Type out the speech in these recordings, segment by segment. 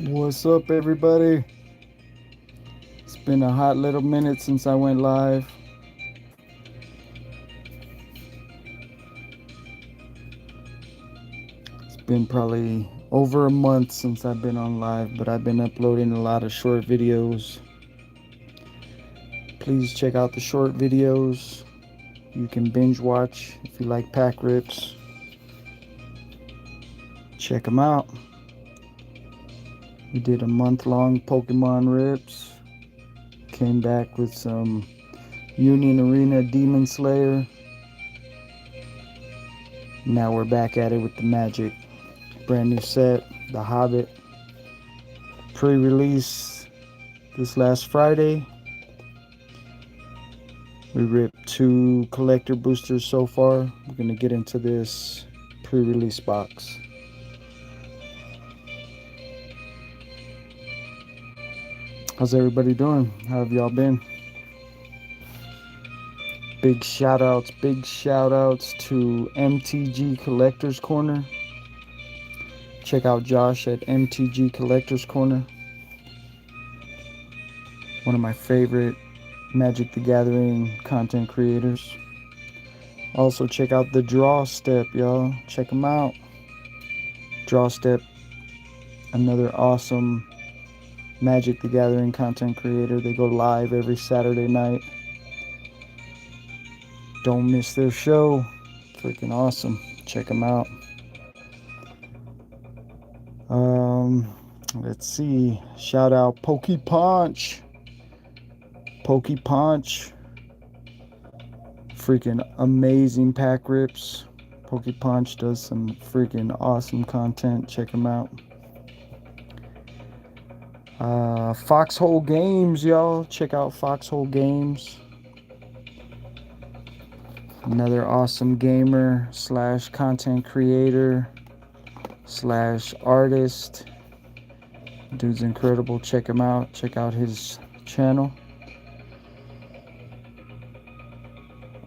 What's up, everybody? It's been a hot little minute since I went live. It's been probably over a month since I've been on live, but I've been uploading a lot of short videos. Please check out the short videos. You can binge watch if you like pack rips. Check them out. We did a month-long Pokemon rips. Came back with some Union Arena Demon Slayer. Now we're back at it with the Magic. Brand new set, the Hobbit. Pre-release this last Friday. We ripped 2 collector boosters so far. We're gonna get into this pre-release box. How's everybody doing? How have y'all been? Big shout outs to MTG Collectors Corner. Check out Josh at MTG Collectors Corner. One of my favorite Magic the Gathering content creators. Also check out the Draw Step, y'all. Check them out. Draw Step, another awesome Magic the Gathering content creator. They go live every Saturday night. Don't miss their show. Freaking awesome. Check them out. Let's see. Shout out Pokey Punch. Freaking amazing pack rips. Pokey Punch does some freaking awesome content. Check him out. Foxhole Games, y'all. Check out Foxhole Games. Another awesome gamer / content creator / artist. Dude's incredible. Check him out. Check out his channel.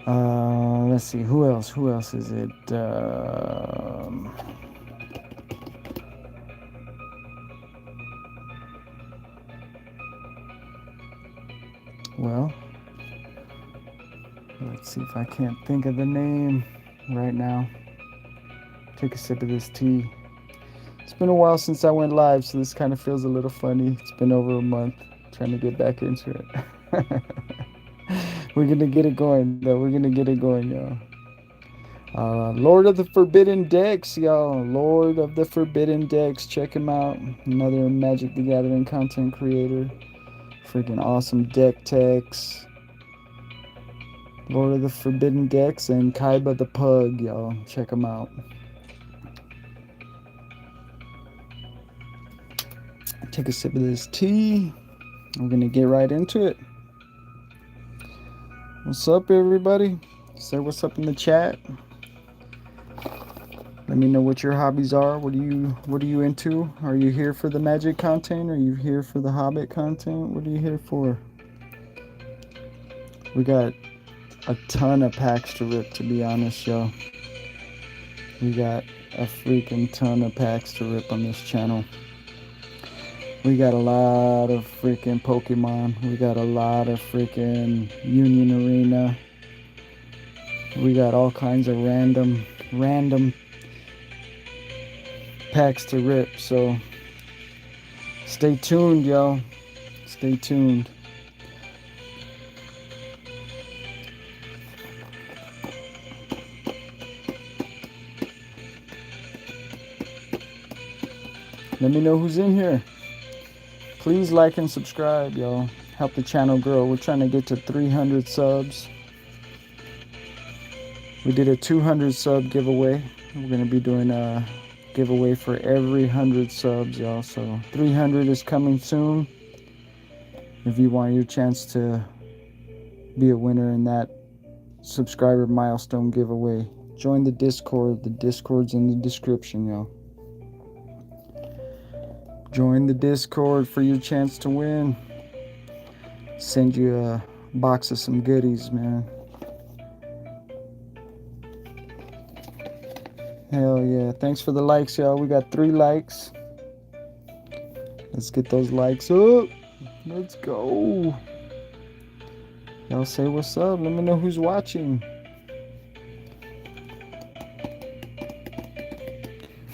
Let's see. Who else is it? Well, let's see if I can't think of the name right now. Take a sip of this tea. It's been a while since I went live, so this kind of feels a little funny. It's been over a month trying to get back into it. We're going to get it going, though. We're going to get it going, y'all. Lord of the Forbidden Decks, y'all. Lord of the Forbidden Decks. Check him out. Another Magic the Gathering content creator. Freaking awesome deck techs. Lord of the Forbidden Decks and Kaiba the Pug, y'all. Check him out. Take a sip of this tea. I'm gonna get right into it. What's up, everybody? Say what's up in the chat. Let me know what your hobbies are. What are you into? Are you here for the Magic content? Are you here for the Hobbit content? What are you here for? We got a ton of packs to rip, to be honest, y'all. We got a freaking ton of packs to rip on this channel. We got a lot of freaking Pokemon. We got a lot of freaking Union Arena. We got all kinds of random packs to rip. So stay tuned, y'all. Stay tuned. Let me know who's in here. Please like and subscribe, y'all. Help the channel grow. We're trying to get to 300 subs. We did a 200 sub giveaway. We're going to be doing a giveaway for every 100 subs, y'all. So 300 is coming soon. If you want your chance to be a winner in that subscriber milestone giveaway, join the Discord. The Discord's in the description, y'all. Join the Discord for your chance to win. Send you a box of some goodies, man. Hell yeah. Thanks for the likes, y'all. We got 3 likes. Let's get those likes up. Let's go. Y'all say what's up. Let me know who's watching.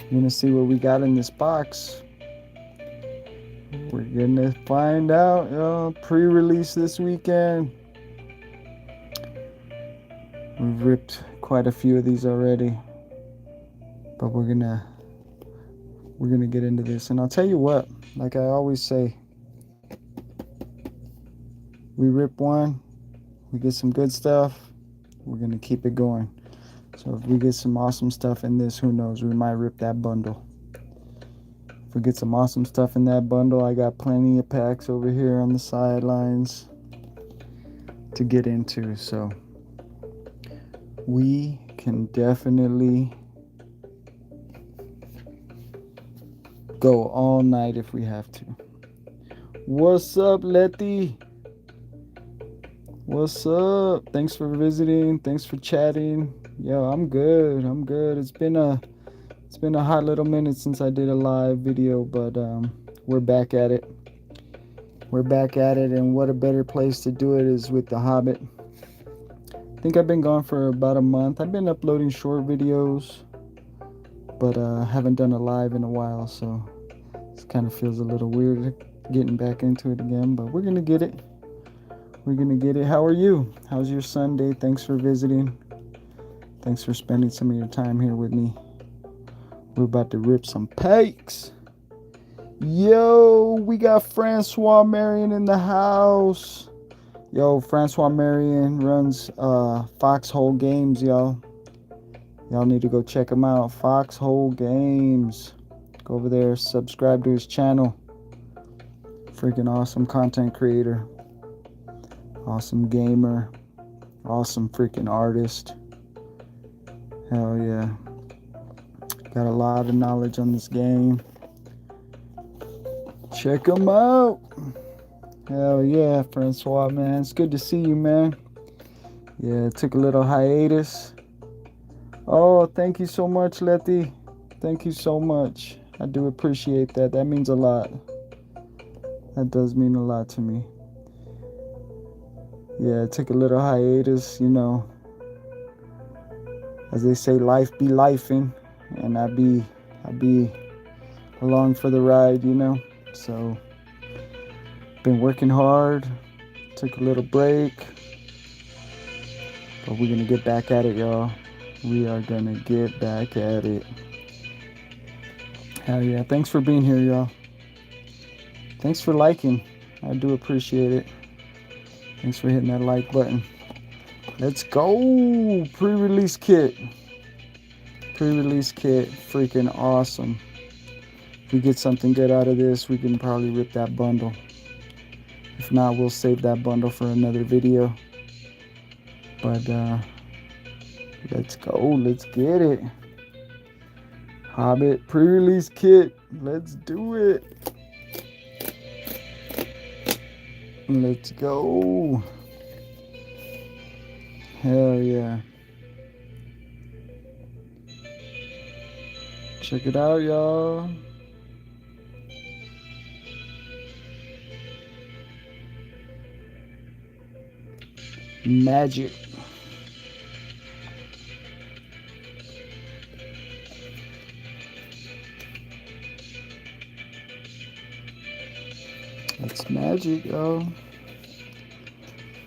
I'm gonna see what we got in this box. We're gonna find out, y'all. Pre-release this weekend. We've ripped quite a few of these already, but we're gonna get into this. And I'll tell you what, like I always say, we rip one, we get some good stuff, we're gonna keep it going. So if we get some awesome stuff in this, who knows, we might rip that bundle. If we get some awesome stuff in that bundle, I got plenty of packs over here on the sidelines to get into. So we can definitely go all night if we have to. What's up, Letty? What's up? Thanks for visiting. Thanks for chatting. Yo, I'm good. It's been a hot little minute since I did a live video, but we're back at it. And what a better place to do it is with the Hobbit. I think I've been gone for about a month. I've been uploading short videos, but haven't done a live in a while, so it kind of feels a little weird getting back into it again, but we're gonna get it. How are you? How's your Sunday? Thanks for visiting. Thanks for spending some of your time here with me. We're about to rip some packs. Yo, we got Francois Marion in the house. Yo, Francois Marion runs Foxhole Games, y'all. Y'all need to go check him out. Foxhole Games. Go over there, subscribe to his channel. Freaking awesome content creator. Awesome gamer. Awesome freaking artist. Hell yeah. Got a lot of knowledge on this game. Check him out. Hell yeah, Francois, man. It's good to see you, man. Yeah, took a little hiatus. Oh, thank you so much, Letty. Thank you so much. I do appreciate that. That means a lot. That does mean a lot to me. Yeah, I took a little hiatus, you know. As they say, life be lifing, and I be along for the ride, you know. So, been working hard. Took a little break, but we're gonna get back at it, y'all. We are gonna get back at it. Hell yeah! Thanks for being here, y'all. Thanks for liking. I do appreciate it. Thanks for hitting that like button. Let's go. Pre-release kit. Freaking awesome. If we get something good out of this, we can probably rip that bundle. If not, we'll save that bundle for another video. But let's go. Let's get it. Hobbit pre-release kit. Let's do it. Let's go. Hell yeah. Check it out, y'all. Magic. That's magic, y'all.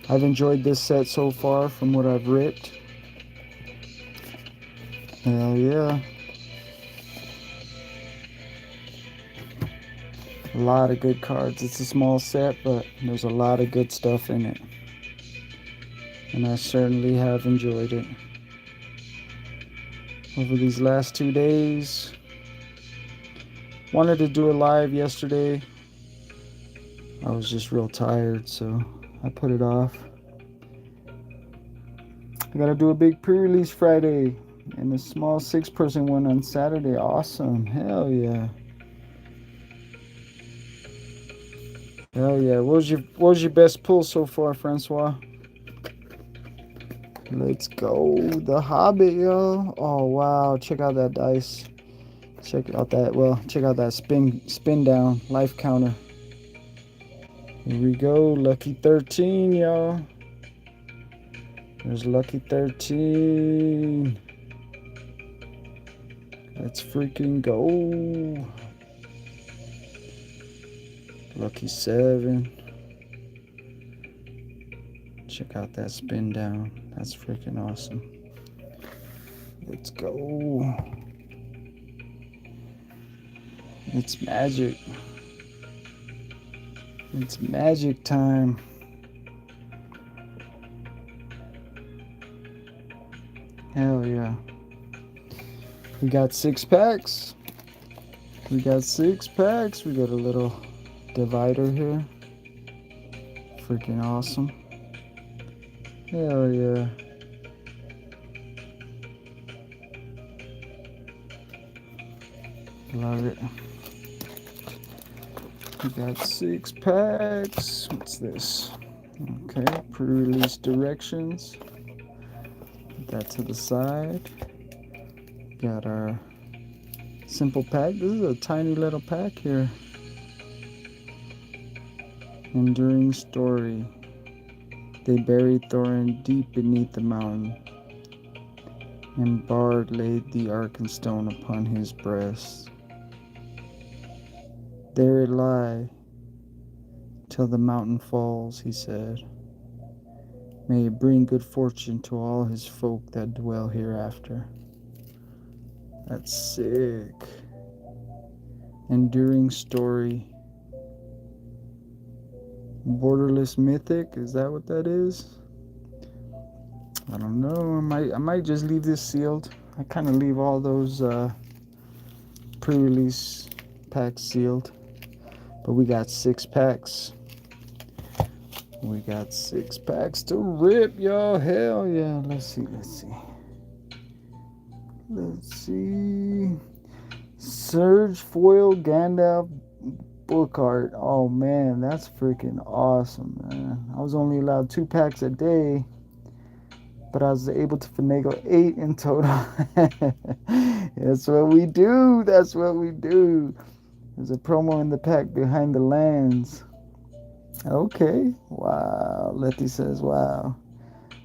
I've enjoyed this set so far from what I've ripped. Hell yeah. A lot of good cards. It's a small set, but there's a lot of good stuff in it. And I certainly have enjoyed it. Over these last 2 days. Wanted to do a live yesterday. I was just real tired, so I put it off. I gotta do a big pre-release Friday and a small 6-person one on Saturday. Awesome. Hell yeah. Hell yeah. What was your best pull so far, Francois? Let's go. The Hobbit, yo. Oh wow. Check out that dice. Check out that spin down life counter. Here we go, lucky 13, y'all. There's lucky 13. Let's freaking go. Lucky 7. Check out that spin down. That's freaking awesome. Let's go. It's magic. It's magic time. Hell yeah. We got 6 packs. We got 6 packs. We got a little divider here. Freaking awesome. Hell yeah. Love it. We got 6 packs. What's this? Okay, pre-release directions. Put that to the side. Got our simple pack. This is a tiny little pack here. Enduring story. They buried Thorin deep beneath the mountain, and Bard laid the Arkenstone upon his breast. There it lie, till the mountain falls, he said. May it bring good fortune to all his folk that dwell hereafter. That's sick. Enduring story. Borderless mythic, is that what that is? I don't know. I might just leave this sealed. I kind of leave all those pre-release packs sealed. But we got 6 packs. We got 6 packs to rip, y'all. Hell yeah. Let's see. Surge Foil Gandalf book art. Oh man, that's freaking awesome, man. I was only allowed 2 packs a day, but I was able to finagle 8 in total. That's what we do. That's what we do. There's a promo in the pack, Behind the Lands. Okay. Wow. Letty says, wow.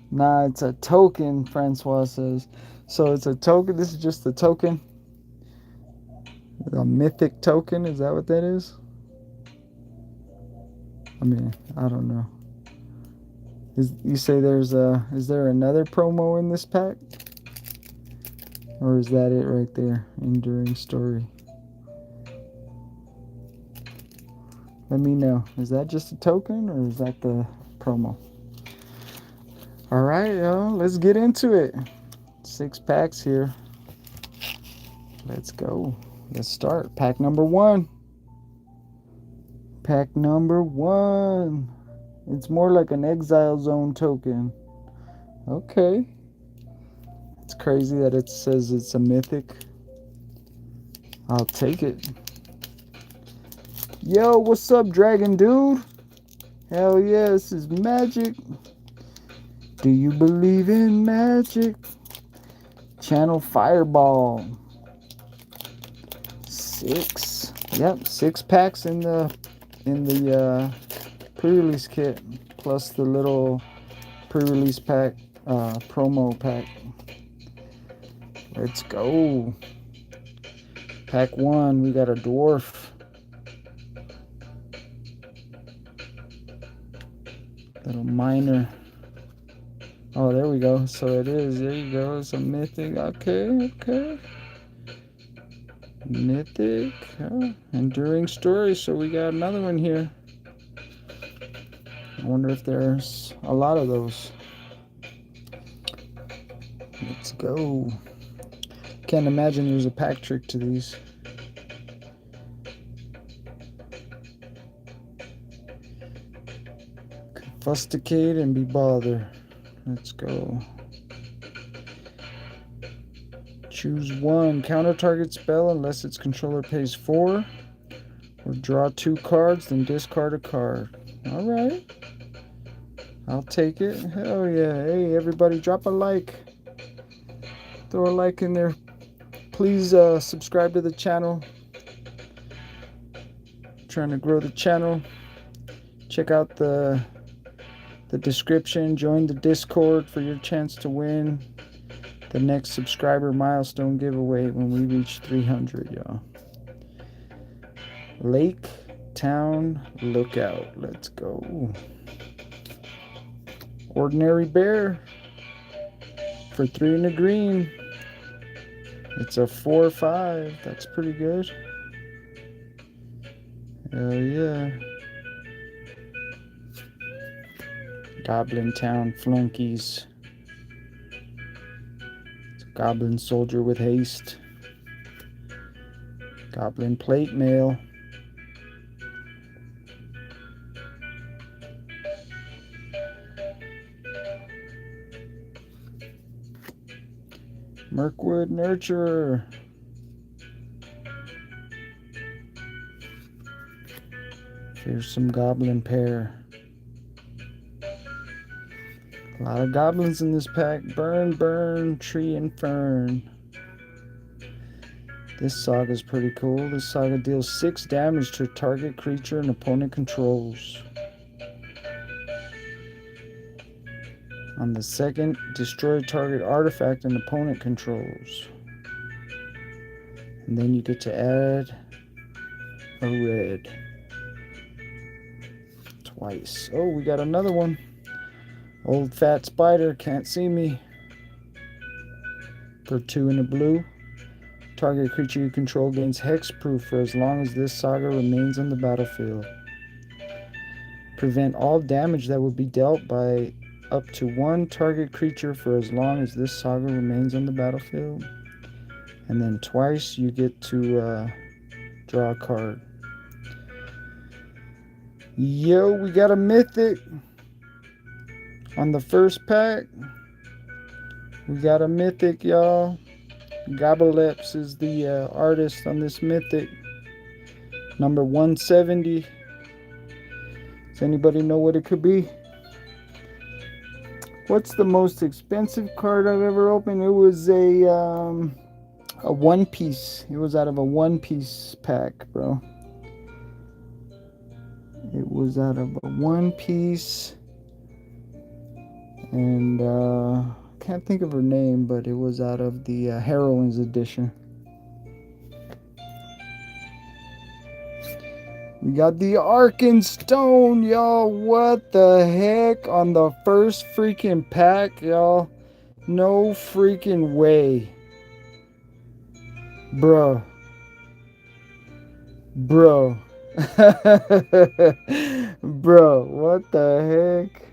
Nah, it's a token, Francois says. So it's a token. This is just a token. A mythic token. Is that what that is? I mean, I don't know. You say is there another promo in this pack? Or is that it right there? Enduring story. Let me know. Is that just a token or is that the promo? Alright, y'all. Let's get into it. 6 packs here. Let's go. Let's start. Pack number 1. Pack number 1. It's more like an Exile Zone token. Okay. It's crazy that it says it's a mythic. I'll take it. Yo, what's up, Dragon Dude? Hell yeah, this is magic. Do you believe in magic? Channel Fireball. 6. Yep, 6 packs in the pre-release kit, plus the little pre-release pack, promo pack. Let's go. Pack 1, we got a dwarf. Little miner. Oh, there we go. So it is. There you go. It's a mythic. Okay. Mythic. Enduring story. So we got another one here. I wonder if there's a lot of those. Let's go. Can't imagine there's a pack trick to these. Fusticate and be bothered. Let's go. Choose 1. Counter target spell unless its controller pays 4. Or draw 2 cards, then discard a card. Alright. I'll take it. Hell yeah. Hey, everybody, drop a like. Throw a like in there, please subscribe to the channel. Trying to grow the channel. Check out the description. Join the Discord for your chance to win the next subscriber milestone giveaway when we reach 300, y'all. Lake Town Lookout. Let's go. Ordinary Bear for 3 in the green. It's a 4-5. That's pretty good. Hell yeah. Goblin Town Flunkies. It's a Goblin Soldier with haste. Goblin Plate Mail. Mirkwood Nurturer. Here's some Goblin Pair. A lot of goblins in this pack. Burn, burn, tree and fern. This saga is pretty cool. This saga deals 6 damage to a target creature an opponent controls. On the second, destroy target artifact an opponent controls. And then you get to add a red. Twice. Oh, we got another one. Old Fat Spider, can't see me. For 2 in the blue. Target creature you control gains hexproof for as long as this saga remains on the battlefield. Prevent all damage that would be dealt by up to 1 target creature for as long as this saga remains on the battlefield. And then twice you get to draw a card. Yo, we got a mythic. On the first pack, we got a mythic, y'all. Gobbleleps is the artist on this mythic. Number 170. Does anybody know what it could be? What's the most expensive card I've ever opened? It was a One Piece. It was out of a One Piece pack, bro. It was out of a One Piece. And can't think of her name, but it was out of the Heroines edition. We got the Arkenstone, y'all. What the heck on the first freaking pack, y'all? No freaking way. Bro. Bro. Bro, what the heck?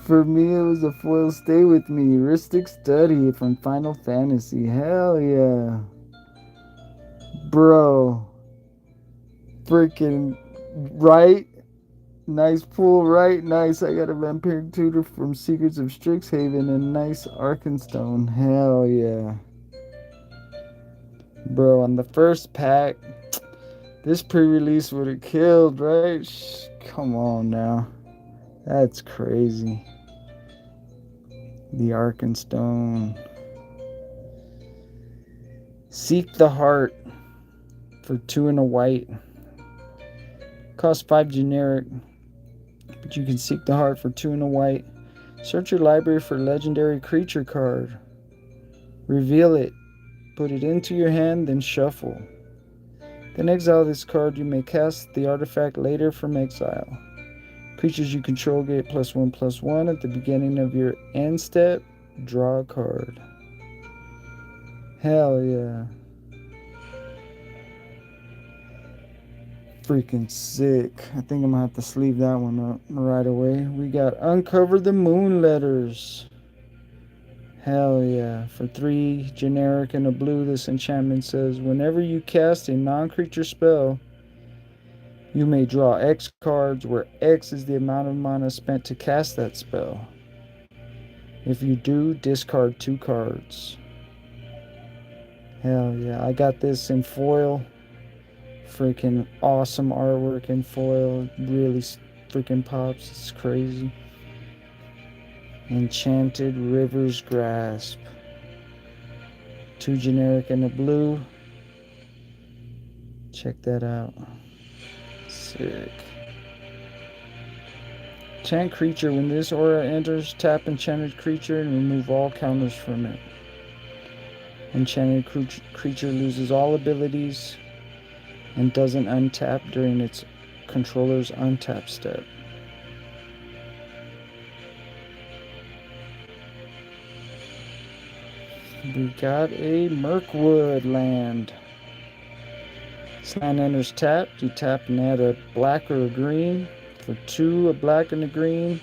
For me, it was a foil Stay With Me. Heuristic Study from Final Fantasy. Hell yeah. Bro. Freaking right. Nice pull, right? Nice. I got a Vampiric Tutor from Secrets of Strixhaven and nice Arkenstone. Hell yeah. Bro, on the first pack, this pre-release would have killed, right? Come on now. That's crazy. The Arkenstone. Seek the Heart for 2 and a white. Cost 5 generic, but you can Seek the Heart for 2 and a white. Search your library for legendary creature card. Reveal it. Put it into your hand, then shuffle. Then exile this card. You may cast the artifact later from exile. Creatures you control get +1/+1 at the beginning of your end step. Draw a card. Hell yeah. Freaking sick. I think I'm gonna have to sleeve that one up right away. We got Uncover the Moon Letters. Hell yeah. For 3 generic and a blue, this enchantment says, whenever you cast a non-creature spell, you may draw X cards, where X is the amount of mana spent to cast that spell. If you do, discard 2 cards. Hell yeah. I got this in foil. Freaking awesome artwork in foil. It really freaking pops. It's crazy. Enchanted River's Grasp. 2 generic and a blue. Check that out. Sick. Enchant creature. When this aura enters, tap enchanted creature and remove all counters from it. Enchanted creature loses all abilities and doesn't untap during its controller's untap step. We got a Mirkwood land. This land enters tapped. You tap and add a black or a green. For 2, a black and a green.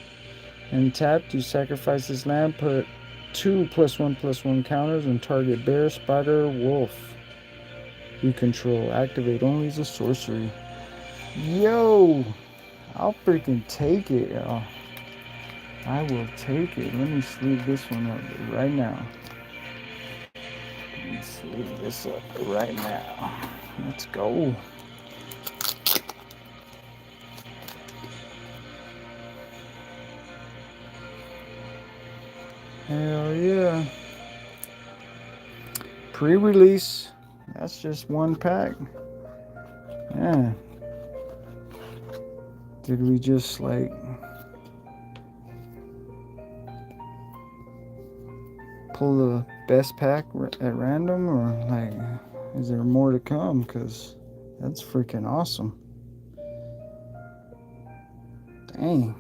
And tapped, you sacrifice this land, put 2 +1/+1 counters and target bear, spider, wolf you control. Activate only as a sorcery. Yo! I'll freaking take it, y'all. I will take it. Let me sleeve this one up right now. Let's sleeve this up right now. Let's go. Hell yeah. Pre-release. That's just 1 pack. Yeah. Did we just like pull the best pack at random, or like is there more to come? Because that's freaking awesome. Dang.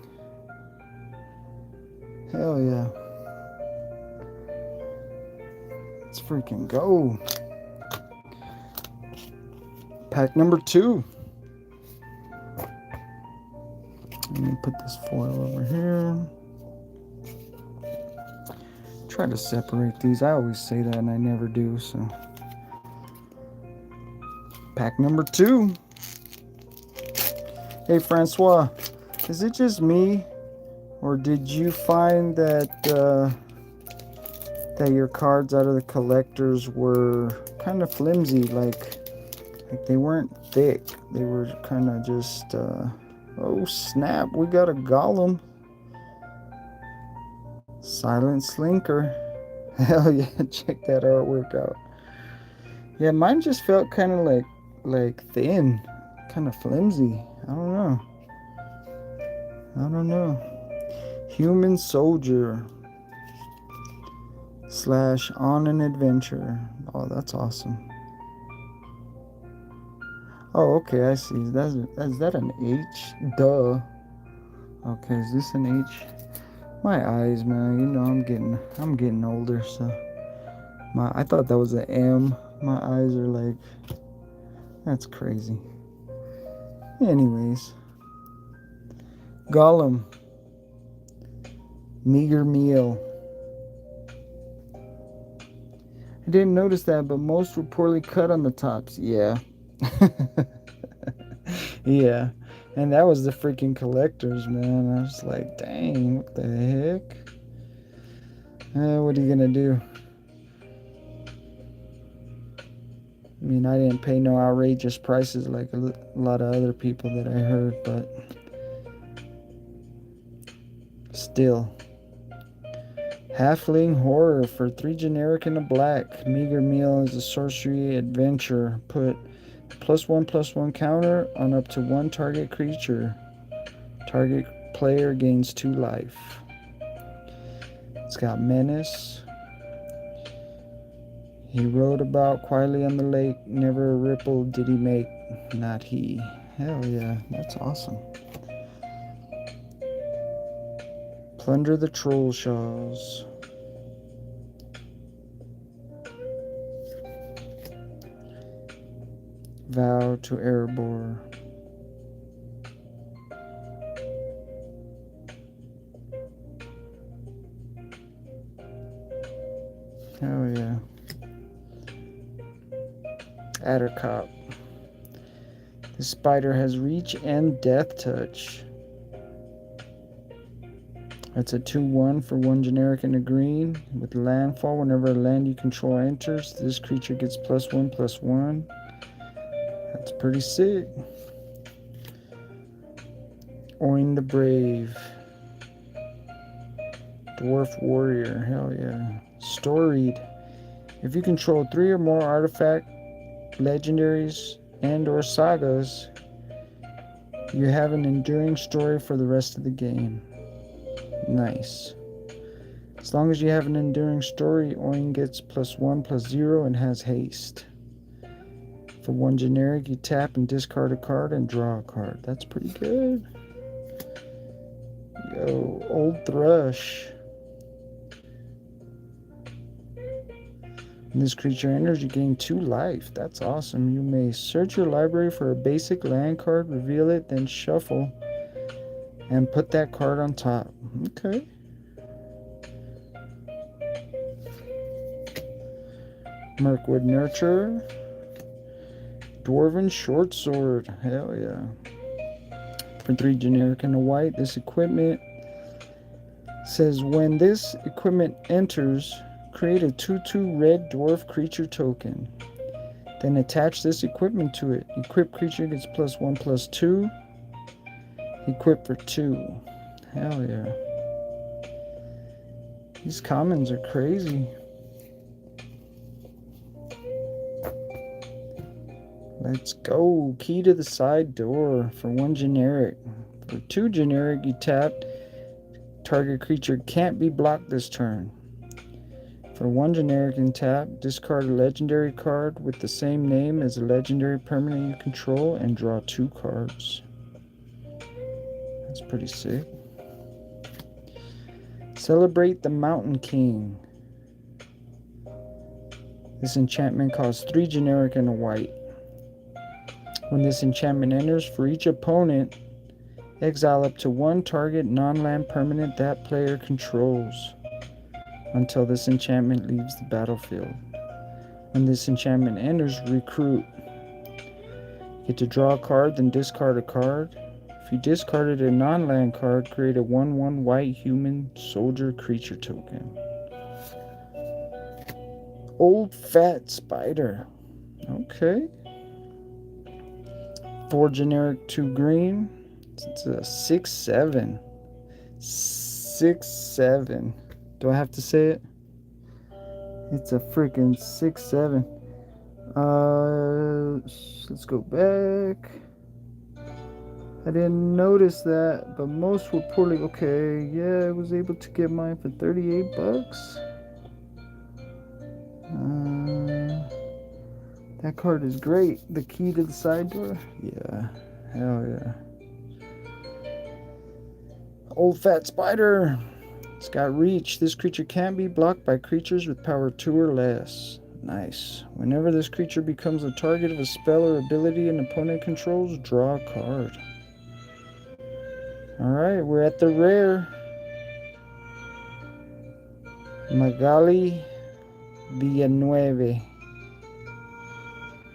Hell yeah. Let's freaking go. Pack number 2. Let me put this foil over here. Try to separate these. I always say that and I never do, so. Pack number 2. Hey Francois, is it just me, or did you find that that your cards out of the collectors were kind of flimsy, like they weren't thick, they were kind of just oh snap, we got a golem. Silent Slinker. Hell yeah, check that artwork out. Yeah, mine just felt kind of like thin, kind of flimsy. I don't know. Human Soldier / On an Adventure. Oh, that's awesome. Oh, okay, I see. Is that an H? Duh. Okay, is this an H? My eyes, man. You know I'm getting older, so I thought that was an M. My eyes are like, that's crazy. Anyways, Gollum. Meager meal. I didn't notice that, but most were poorly cut on the tops. Yeah. Yeah. And that was the freaking collectors, man. I was like, dang, what the heck? What are you gonna do? I mean, I didn't pay no outrageous prices like a lot of other people that I heard, but still. Halfling Horror for 3 generic and a black. Meager meal is a sorcery adventure. Put +1/+1 counter on up to 1 target creature. Target player gains 2 life. It's got menace. He rode about quietly on the lake. Never a ripple did he make. Not he. Hell yeah, that's awesome. Plunder the Troll Shaws. Vow to Erebor. Hell yeah. Addercop. The spider has reach and death touch. That's a 2/1 for 1 generic and a green. With landfall, whenever a land you control enters, this creature gets +1/+1. That's pretty sick. Oin the Brave. Dwarf Warrior. Hell yeah. Storied. If you control 3 or more artifact, legendaries, and or sagas, you have an enduring story for the rest of the game. Nice. As long as you have an enduring story, Oin gets +1/+0 and has haste. For 1 generic, you tap and discard a card and draw a card. That's pretty good. Yo, Old Thrush. When this creature enters, you gain 2 life. That's awesome. You may search your library for a basic land card, reveal it, then shuffle, and put that card on top. Okay. Mirkwood Nurturer. Dwarven Short Sword. Hell yeah. For 3 generic and a white, this equipment says when this equipment enters, create a 2/2 red dwarf creature token. Then attach this equipment to it. Equipped creature gets +1/+2. Equip for 2. Hell yeah. These commons are crazy. Let's go. Key to the side door for 1 generic. For 2 generic, you tap. Target creature can't be blocked this turn. For 1 generic and tap, discard a legendary card with the same name as a legendary permanent you control and draw 2 cards. That's pretty sick. Celebrate the Mountain King. This enchantment costs 3 generic and a white. When this enchantment enters, for each opponent, exile up to 1 target non-land permanent that player controls until this enchantment leaves the battlefield. When this enchantment enters, recruit. You get to draw a card, then discard a card. If you discarded a non-land card, create a 1/1 white human soldier creature token. Old Fat Spider. Okay. 4 generic, 2 green. It's a 6/7. 6/7. Do I have to say it? It's a freaking 6/7. Let's go back. I didn't notice that, but most were poorly. Okay, yeah, I was able to get mine for $38. That card is great. The key to the side door. Yeah, hell yeah. Old Fat Spider. It's got reach. This creature can't be blocked by creatures with power 2 or less. Nice. Whenever this creature becomes a target of a spell or ability an opponent controls, draw a card. Alright, we're at the rare. Magali Villanueva.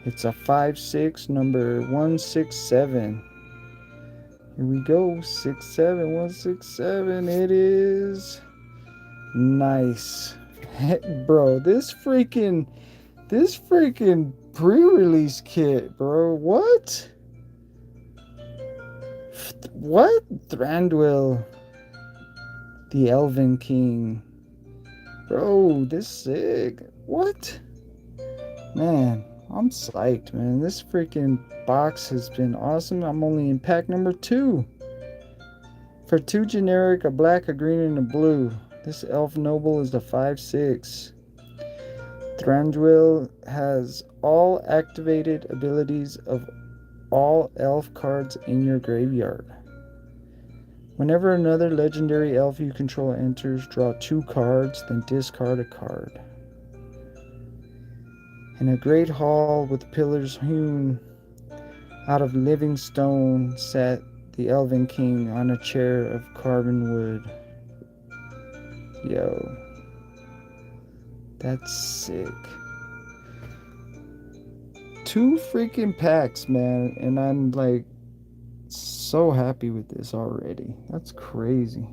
It's a 5/6, number 167. Here we go. 6/7, 167. It is nice. Bro, this freaking pre-release kit, bro. What? Thranduil, the Elven King. Bro, this sick. What? Man, I'm psyched, man. This freaking box has been awesome. I'm only in pack number 2. For 2 generic, a black, a green, and a blue. This Elf Noble is the 5/6. Thranduil has all activated abilities of all elf cards in your graveyard. Whenever another legendary elf you control enters, draw 2 cards, then discard a card. In a great hall with pillars hewn out of living stone sat the Elven King on a chair of carven wood. Yo, that's sick. 2 freaking packs, man, and I'm like so happy with this already. That's crazy.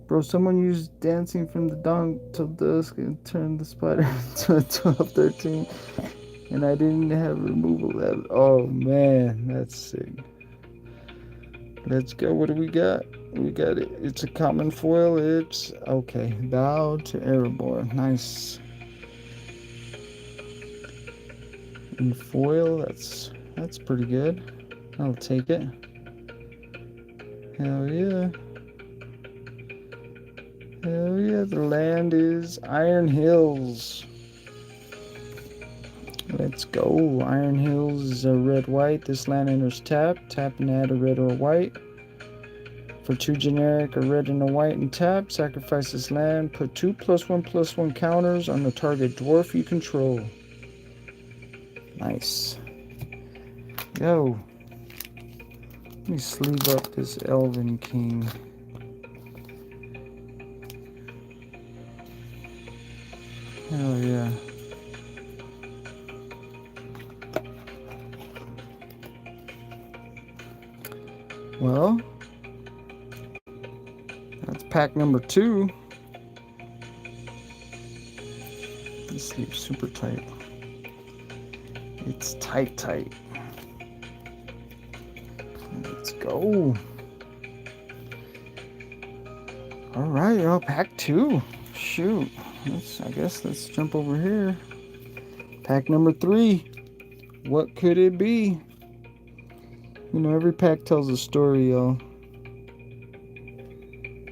Bro, someone used Dancing from the Dawn till Dusk and turned the spider into a 12/13, and I didn't have removal at. Oh man, that's sick. Let's go. What do we got? We got it. It's a common foil. It's okay. Bow to Erebor. Nice. In foil, that's pretty good. I'll take it. Hell yeah. Hell yeah. The land is Iron Hills. Let's go. Iron Hills is a red-white. This land enters tap. Tap and add a red or a white. For 2 generic, a red and a white, and tap. Sacrifice this land. Put 2 +1/+1 counters on the target dwarf you control. Nice. Yo. Let me sleeve up this Elven King. Hell yeah. Well, that's pack number 2. This sleeve's super tight. It's tight. Let's go. Alright, y'all, pack 2. Shoot. I guess let's jump over here. Pack number 3. What could it be? You know, every pack tells a story, y'all.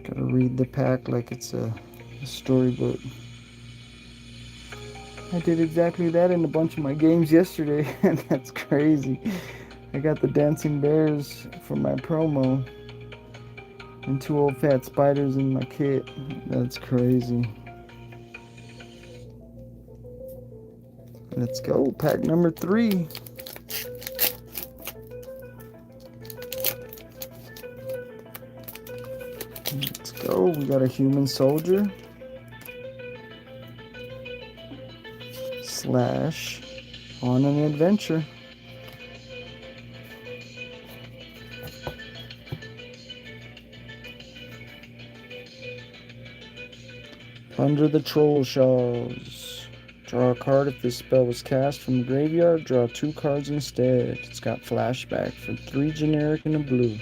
Gotta read the pack like it's a storybook. I did exactly that in a bunch of my games yesterday, and that's crazy. I got the dancing bears for my promo, and 2 old fat spiders in my kit. That's crazy. Let's go, pack number 3. Let's go. We got a human soldier / on an adventure. Plunder the troll shells. Draw a card if this spell was cast from the graveyard. Draw 2 cards instead. It's got flashback for 3 generic and a blue.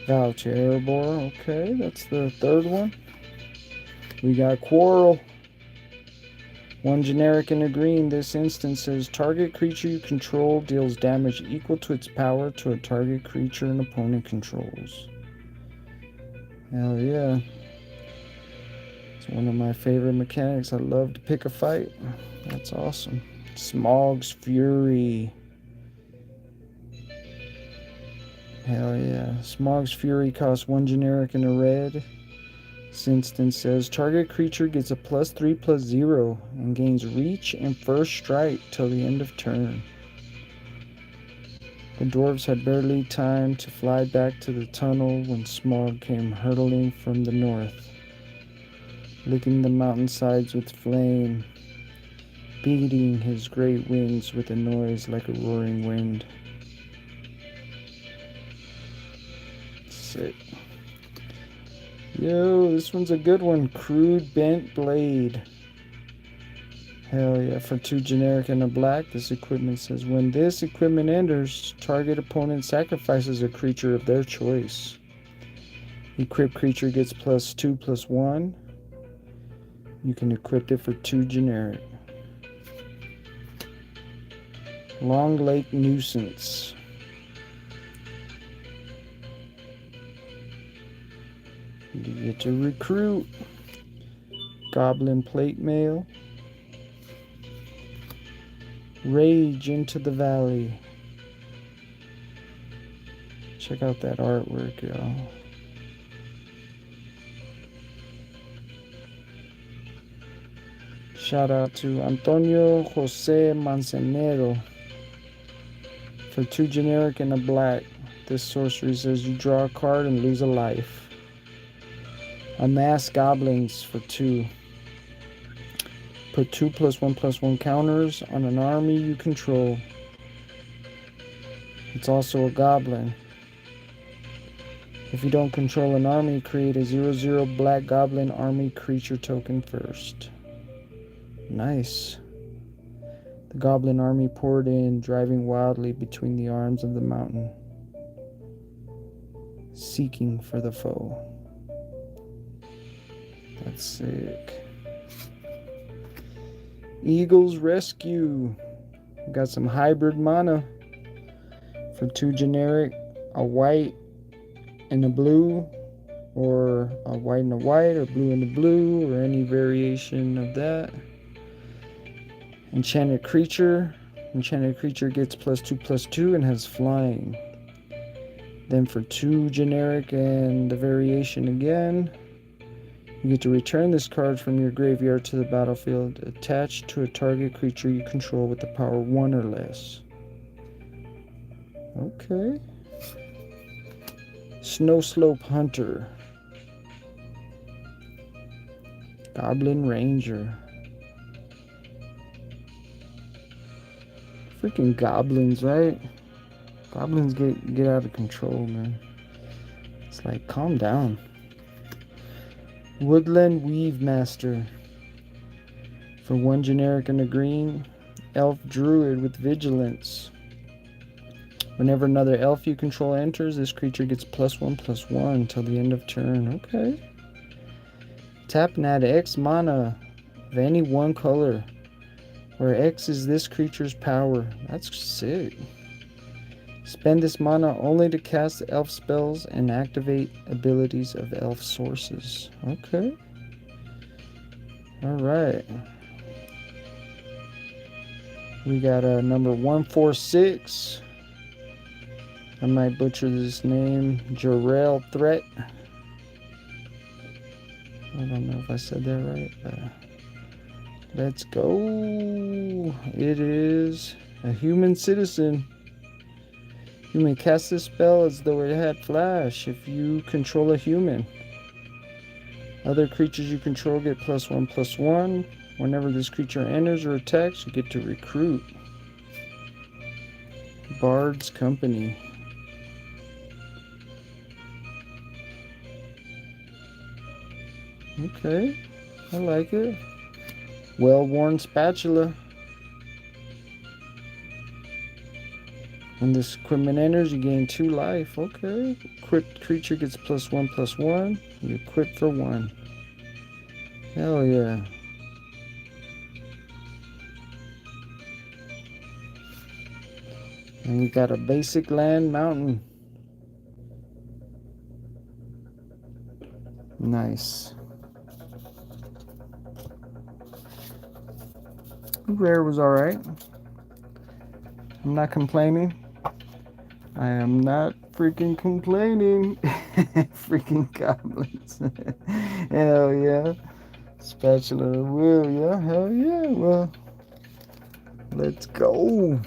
Vow to Erebor. Okay, that's the 3rd one. We got Quarrel. 1 generic and a green. This instance says target creature you control deals damage equal to its power to a target creature an opponent controls. Hell yeah. It's one of my favorite mechanics. I love to pick a fight. That's awesome. Smog's Fury. Hell yeah. Smog's Fury costs 1 generic and a red. This instance says target creature gets a +3/+0 and gains reach and first strike till the end of turn. The dwarves had barely time to fly back to the tunnel when Smog came hurtling from the north, licking the mountainsides with flame, beating his great wings with a noise like a roaring wind. Sick. Yo, this one's a good one. Crude Bent Blade. Hell yeah. For 2 generic and a black, this equipment says when this equipment enters, target opponent sacrifices a creature of their choice. Equipped creature gets +2/+1. You can equip it for 2 generic. Long Lake Nuisance. You get to recruit. Goblin Plate Mail. Rage into the Valley. Check out that artwork, y'all. Shout out to Antonio Jose Mancenero. For 2 generic and a black, this sorcery says you draw a card and lose a life. Amass goblins for 2. Put 2 +1/+1 counters on an army you control. It's also a goblin. If you don't control an army, create a 0/0 black goblin army creature token first. Nice. The goblin army poured in, driving wildly between the arms of the mountain. seeking for the foe. That's sick. Eagle's Rescue. We got some hybrid mana for 2 generic, a white and a blue, or a white and a white, or blue and a blue, or any variation of that. Enchanted creature. Enchanted creature gets +2/+2 and has flying. Then for 2 generic and the variation again, you get to return this card from your graveyard to the battlefield attached to a target creature you control with the power 1 or less. Okay. Snow Slope Hunter. Goblin Ranger. Freaking goblins, right? Goblins get out of control, man. It's like, calm down. Woodland Weave Master. For 1 generic and a green, elf druid with vigilance. Whenever another elf you control enters, this creature gets +1/+1 until the end of turn. Okay. Tap and add X mana of any 1 color, where X is this creature's power. That's sick. Spend this mana only to cast elf spells and activate abilities of elf sources. Okay. Alright. We got a number 146. I might butcher this name. Jarrell Threat. I don't know if I said that right, but let's go. It is a human citizen. You may cast this spell as though it had flash if you control a human. Other creatures you control get +1/+1. Whenever this creature enters or attacks, you get to recruit. Bard's Company. Okay, I like it. Well-worn Spatula. When this equipment enters, you gain 2 life. Okay. Equipped creature gets +1/+1. You equip for 1. Hell yeah. And we got a basic land mountain. Nice. Rare was alright. I'm not complaining. I am not freaking complaining. Freaking goblins. Hell yeah. Spatula will, yeah. Hell yeah. Well, let's go.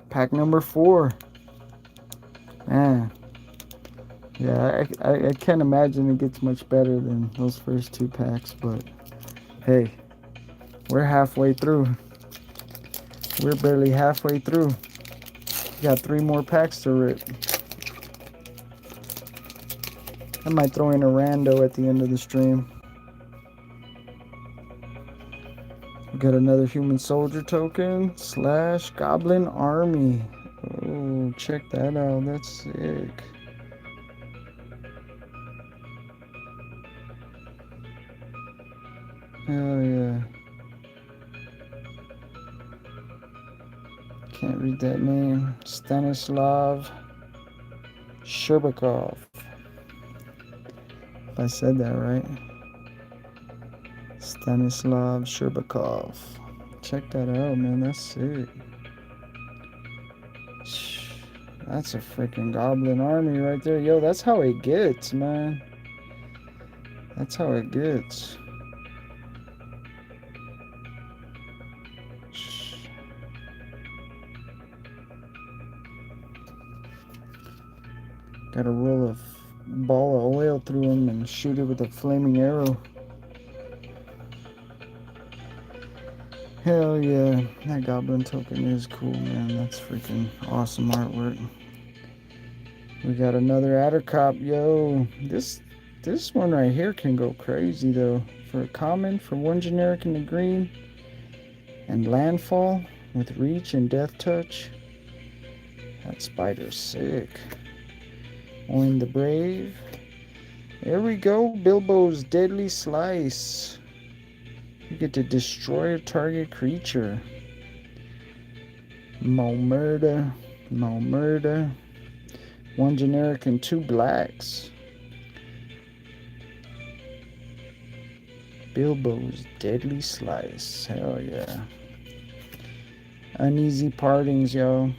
Pack number 4. Man. Yeah, I can't imagine it gets much better than those first 2 packs, but hey, we're halfway through. We're barely halfway through. Got 3 more packs to rip. I might throw in a rando at the end of the stream. We got another human soldier token / goblin army. Oh, check that out. That's sick. Hell yeah. Can't read that name. Stanislav Sherbakov. If I said that right. Stanislav Sherbakov. Check that out, man. That's sick. That's a freaking goblin army right there. Yo, that's how it gets, man. That's how it gets. Gotta roll a ball of oil through him and shoot it with a flaming arrow. Hell yeah, that goblin token is cool, man. That's freaking awesome artwork. We got another Addercop, yo. This one right here can go crazy though. For a common, for 1 generic in the green, and landfall with reach and death touch. That spider's sick. Oin the Brave. There we go. Bilbo's Deadly Slice. You get to destroy a target creature. Mo murder. Mo murder. 1 generic and 2 blacks. Bilbo's Deadly Slice. Hell yeah. Uneasy Partings, yo.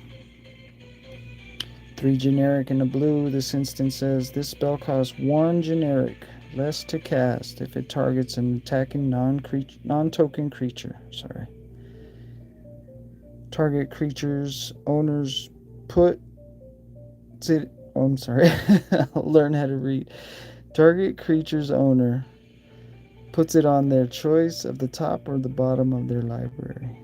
3 generic and a blue. This instance says this spell costs 1 generic less to cast if it targets an attacking non-token creature. Sorry. Target creature's owners put it. Oh, I'm sorry. I'll learn how to read. Target creature's owner puts it on their choice of the top or the bottom of their library.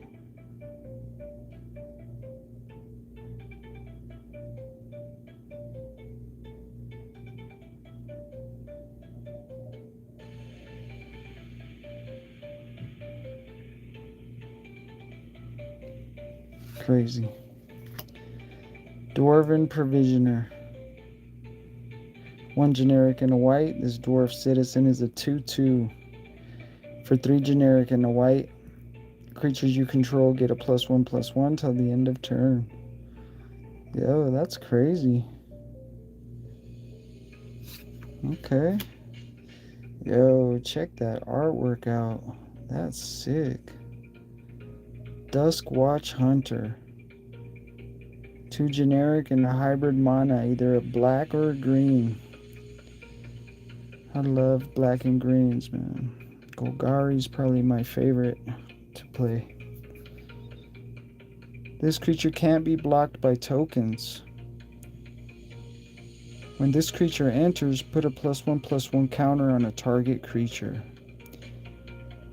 Crazy. Dwarven Provisioner. 1 generic and a white. This dwarf citizen is a 2/2. For 3 generic and a white, creatures you control get a +1/+1 till the end of turn. Yo, that's crazy. Okay. Yo, check that artwork out. That's sick. Dusk Watch Hunter. 2 generic and a hybrid mana, either a black or a green. I love black and greens, man. Golgari's probably my favorite to play. This creature can't be blocked by tokens. When this creature enters, put a +1/+1 counter on a target creature.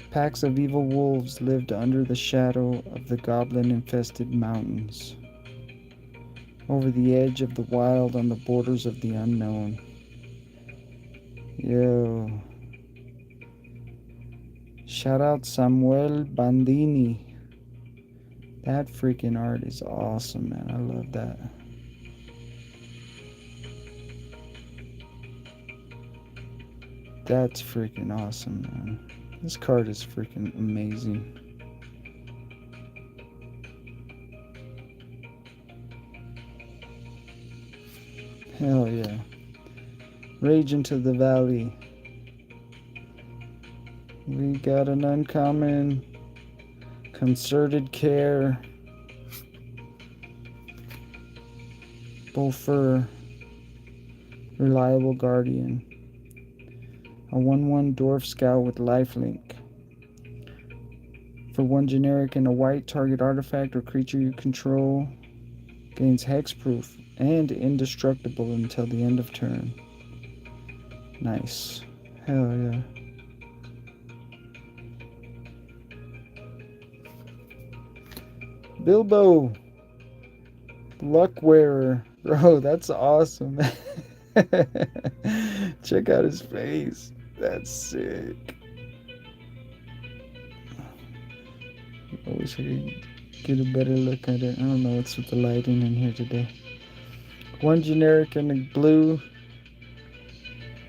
Packs of evil wolves lived under the shadow of the goblin-infested mountains, over the edge of the wild on the borders of the unknown. Yo. Shout out Samuel Bandini. That freaking art is awesome, man. I love that. That's freaking awesome, man. This card is freaking amazing. Hell yeah. Rage into the Valley. We got an uncommon. Concerted Care. Bofur. Reliable Guardian. A 1/1 Dwarf Scout with lifelink. For 1 generic and a white, target artifact or creature you control gains hexproof and indestructible until the end of turn. Nice. Hell yeah. Bilbo. Luck Wearer. Bro, that's awesome. Check out his face. That's sick. I wish I could get a better look at it. I don't know what's with the lighting in here today. 1 generic and a blue.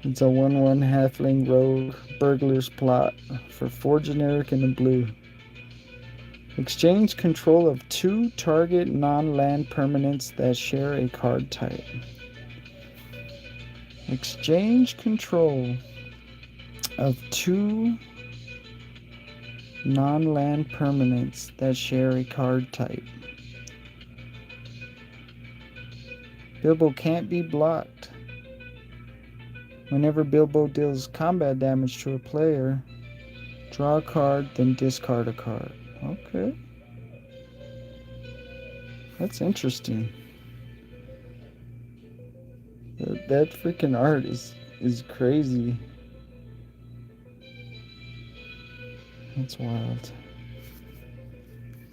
It's a 1/1 halfling rogue burglar's plot for 4 generic and a blue. Exchange control of 2 target non-land permanents that share a card type. Exchange control of 2 non-land permanents that share a card type. Bilbo can't be blocked. Whenever Bilbo deals combat damage to a player, draw a card, then discard a card. Okay. That's interesting. That freaking art is crazy. That's wild.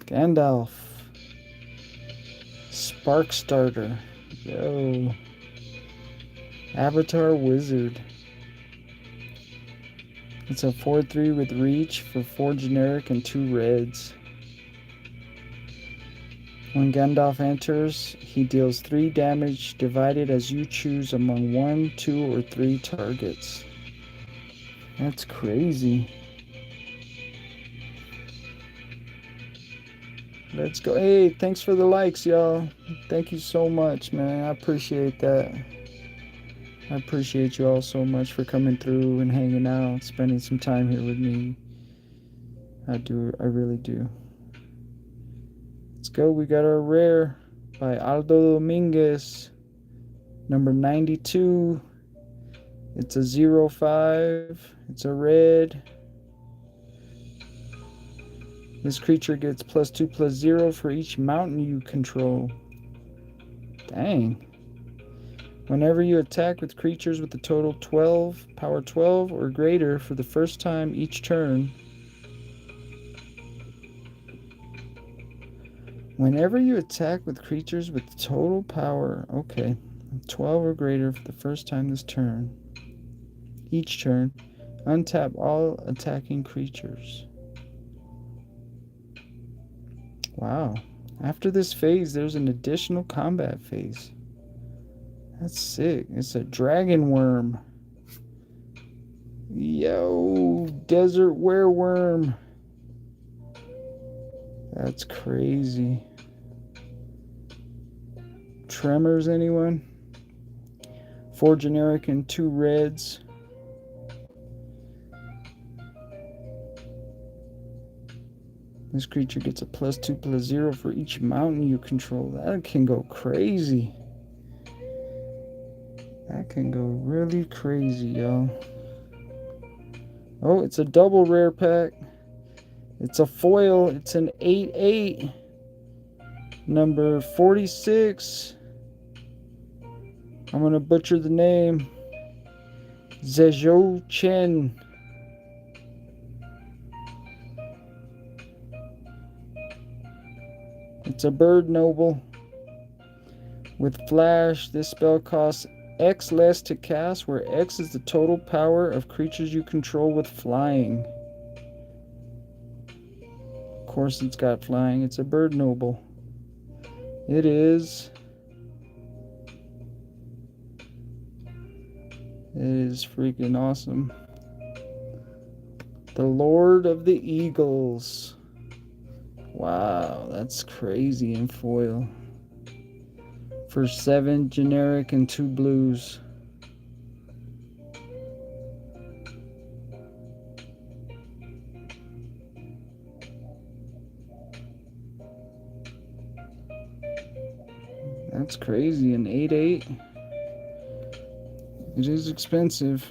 Gandalf. Spark Starter. Yo. Avatar Wizard. It's a 4/3 with reach for 4 generic and 2 reds. When Gandalf enters, he deals 3 damage divided as you choose among 1, 2, or 3 targets. That's crazy. Let's go. Hey, thanks for the likes, y'all. Thank you so much, man. I appreciate that. I appreciate you all so much for coming through and hanging out, spending some time here with me. I do. I really do. Let's go. We got our rare by Aldo Dominguez, number 92. It's a 0/5. It's a red. This creature gets +2/+0 for each mountain you control. Dang. Whenever you attack with creatures with a total 12, power 12 or greater for the first time each turn. Whenever you attack with creatures with total power, 12 or greater for the first time this turn. Each turn, untap all attacking creatures. Wow. After this phase, there's an additional combat phase. That's sick. It's a dragon worm. Yo, desert wereworm. That's crazy. Tremors, anyone? 4 generic and 2 reds. This creature gets a +2/+0 for each mountain you control. That can go crazy. That can go really crazy, y'all. Oh, it's a double rare pack. It's a foil. It's an 8/8. Number 46. I'm going to butcher the name. Zhezhou Chen. It's a bird noble. With flash, this spell costs X less to cast, where X is the total power of creatures you control with flying. Of course it's got flying. It's a bird noble. It is freaking awesome. The Lord of the Eagles. Wow, that's crazy in foil. For 7 generic and 2 blues. That's crazy, an 8/8. It is expensive.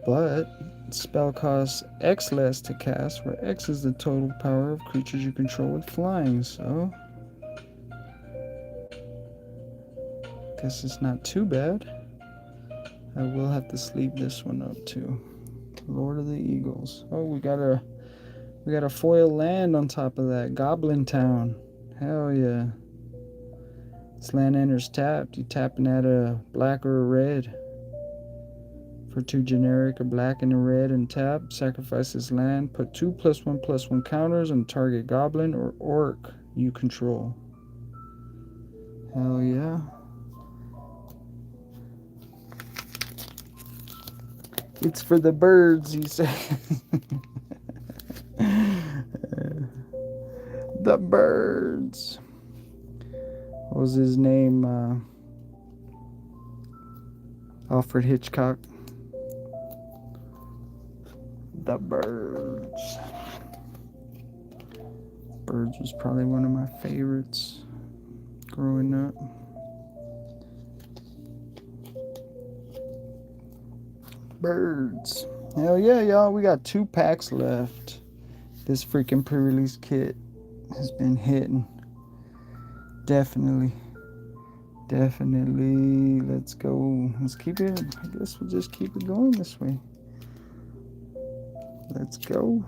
But spell costs X less to cast, where X is the total power of creatures you control with flying, so guess it's not too bad. I will have to sleeve this one up too. Lord of the Eagles. Oh, we got a foil land on top of that. Goblin Town. Hell yeah. This land enters tapped. You tapping at a black or a red. For 2 generic, a black and a red, and tap. Sacrifice this land. Put 2 +1/+1 counters on target goblin or orc you control. Hell yeah. It's for the birds, he said. The birds. What was his name? Alfred Hitchcock. The Birds. Birds was probably one of my favorites growing up. Birds. Hell yeah, y'all. We got 2 packs left. This freaking pre-release kit has been hitting. Definitely. Let's go. Let's keep it. I guess we'll just keep it going this way. Let's go.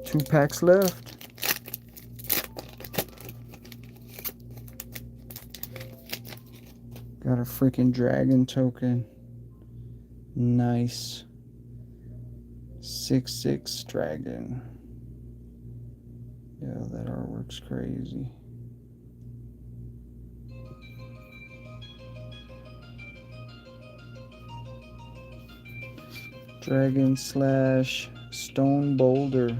2 packs left. Got a freaking dragon token. Nice. 6/6 dragon. Yeah, that artwork's crazy. Dragon slash stone boulder.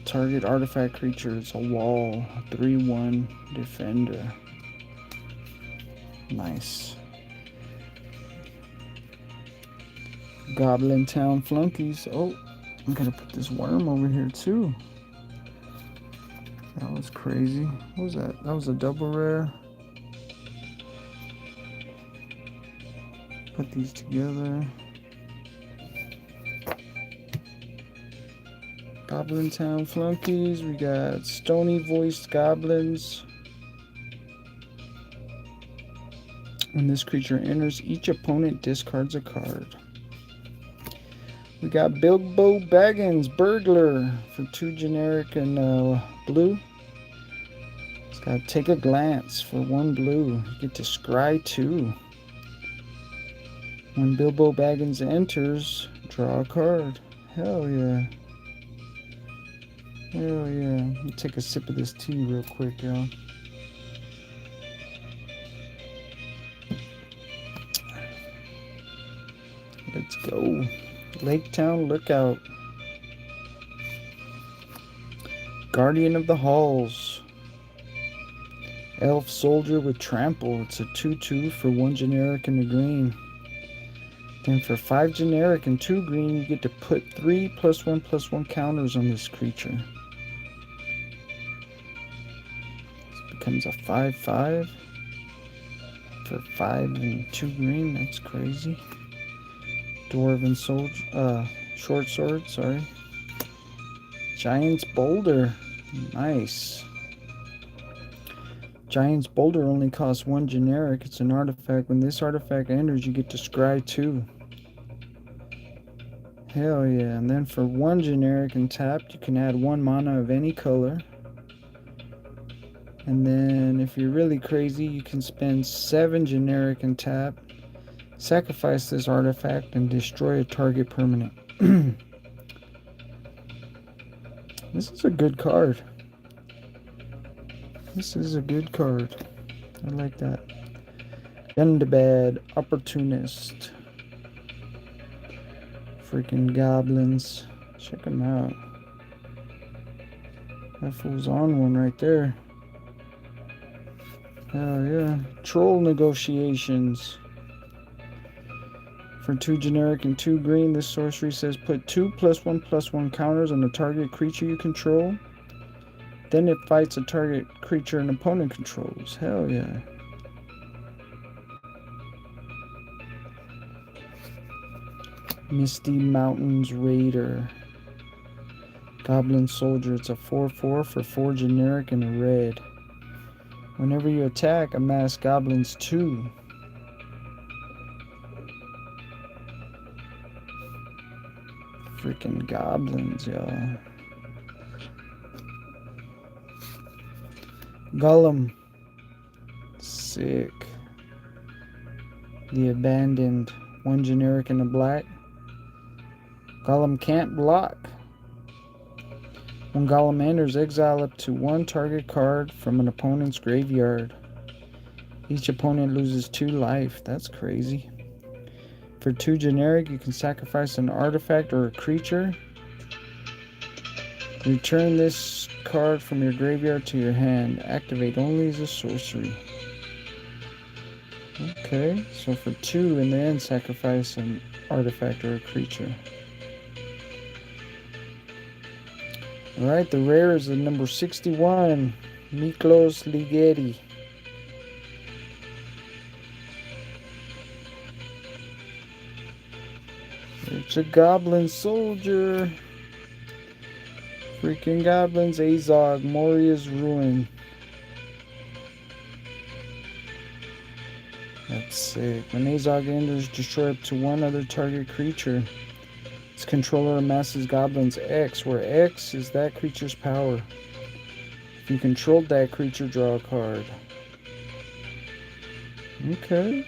Target artifact creature. It's a wall. 3/1 defender. Nice. Goblin Town flunkies. Oh, I'm gonna put this worm over here too. That was crazy. What was that? That was a double rare. Put these together. Goblin Town flunkies. We got stony voiced goblins. When this creature enters, each opponent discards a card. We got Bilbo Baggins Burglar for 2 generic and blue. It's got Take a Glance for 1 blue. You get to scry 2. When Bilbo Baggins enters, draw a card. Hell yeah. Hell yeah. Let me take a sip of this tea real quick, y'all. Let's go. Lake Town Lookout. Guardian of the Halls. Elf Soldier with Trample. It's a 2/2 for 1 generic and a green. Then for 5 generic and 2 green, you get to put 3 +1/+1 counters on this creature. This becomes a 5/5 for 5 and 2 green. That's crazy. Dwarven Soldier, Short Sword, sorry. Giant's Boulder. Nice. Giant's Boulder only costs 1 generic. It's an artifact. When this artifact enters, you get to scry 2. Hell yeah. And then for 1 generic and tapped, you can add 1 mana of any color. And then if you're really crazy, you can spend 7 generic and tap, sacrifice this artifact, and destroy a target permanent. This is a good card. This is a good card. I like that. Gundabad, Opportunist. Freaking goblins. Check them out. That fool's on one right there. Hell yeah. Troll Negotiations. For 2 generic and 2 green, this sorcery says put 2 +1/+1 counters on the target creature you control. Then it fights a target creature an opponent controls. Hell yeah. Misty Mountains Raider. Goblin Soldier. It's a 4/4 for 4 generic and a red. Whenever you attack, amass goblins 2. Freaking goblins, y'all. Gollum. Sick. The Abandoned. 1 generic and a black. Gollum can't block. When Gollum enters, exile up to 1 target card from an opponent's graveyard. Each opponent loses 2 life. That's crazy. For 2 generic, you can sacrifice an artifact or a creature. Return this card from your graveyard to your hand. Activate only as a sorcery. Okay, so for 2 in the end, sacrifice an artifact or a creature. Alright, the rare is the number 61, Miklos Ligeti. It's a goblin soldier. Freaking goblins, Azog, Moria's Ruin. That's sick. When Azog enters, destroy up to 1 other target creature. Its controller amasses goblins X, where X is that creature's power. If you controlled that creature, draw a card. Okay.